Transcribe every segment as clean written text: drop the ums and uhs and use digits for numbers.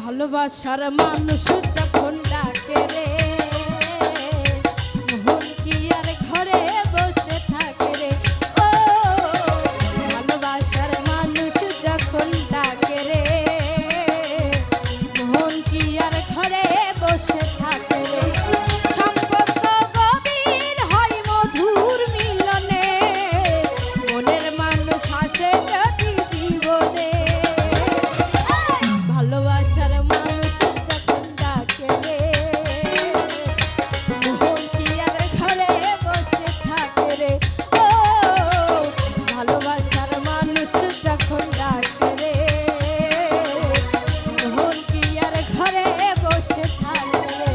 ভালোবাসার মানুষ যখন ডাকে রে, মন কি আর ঘরে বসে থাকে রে। ও ভালোবাসার মানুষ যখন ডাকে রে, মন কি আর ঘরে বসে থাকে রে। সম্পর্ক গভীর হয় মধুর মিলনে, মনের মানুষ হাসে যদি জীবনে। ভালোবাসার মানুষ যখন ডাকে রে, মন কি আর ঘরে বসে থাকে রে। ও ভালোবাসার মানুষ যখন ডাকে রে, মন কি আর ঘরে বসে থাকে রে।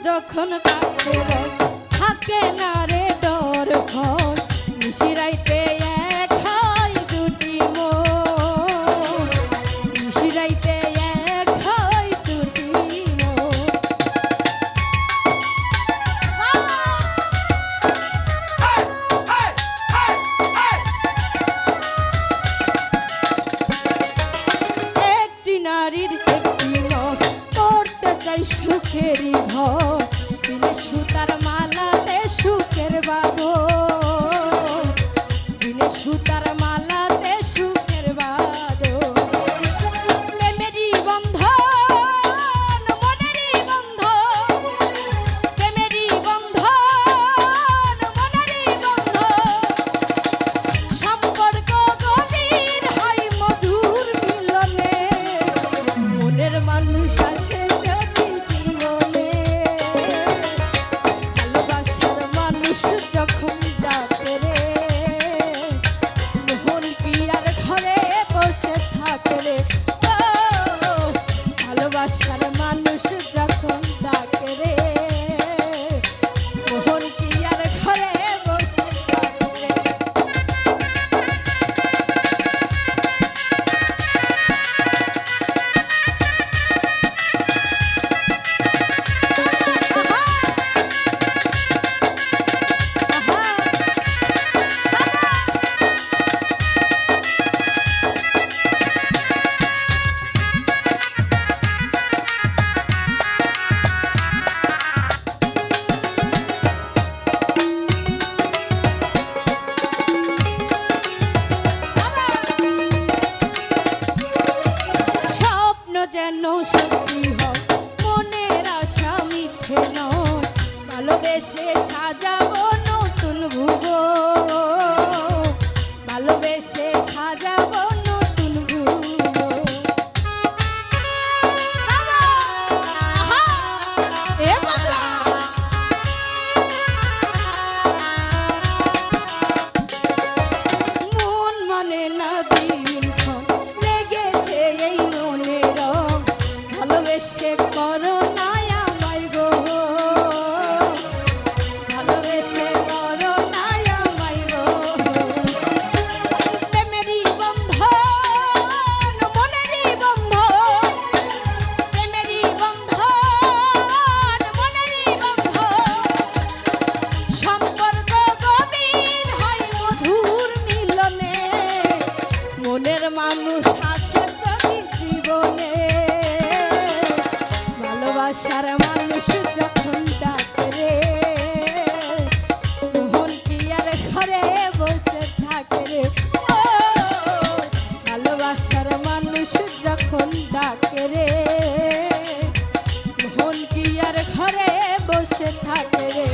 যখন কাছে থাকে না রে ডর ভয়, নিশিরাইতে এক হয় দুটি মন, নিশিরাইতে এক হয় দুটি মন। একটি নারীর একটি মন করতে চাই সুখেরই ভয়, বিনে সুতার মালাতে সুখের বাঁধন, বিনে সুতার মালাতে সুখের বাঁধন। প্রেমেরই বন্ধন মনেরই বন্ধন, প্রেমেরই বন্ধন মনেরই বন্ধন। সম্পর্ক গভীর হয় মধুর মিলনে, মনের মানুষ আসে যদি জীবনে। ভালোবাসার মানুষ যখন ডাকে রে, মন কি আর ঘরে বসে থাকে রে। ও ভালোবাসার মানুষ যখন ডাকে রে, মন কি আর ঘরে বসে থাকে রে। যেন সত্যি হয় মনের আশা মিথ্যে নয়, ভালোবেসে সাজাবো নতুন ভুবন, ভালোবেসে সাজাবো নতুন ভুবন। মন মানে না দিনক্ষণ লেগেছে এই মনে রং, ভালোবেসে করো না আমায় গো, ভালোবেসে করো না আমায় গো। প্রেমেরই বন্ধন মনেরই বন্ধন, প্রেমেরই বন্ধন মনেরই বন্ধন। সম্পর্ক গভীর হয় মধুর মিলনে, মনের মানুষ হাসে যদি জীবনে। ভালোবাসার মানুষ যখন ডাকে রে, মন কি আর ঘরে বসে থাকে রে। ও ভালোবাসার মানুষ যখন ডাকে রে, মন কি আর ঘরে বসে থাকে রে।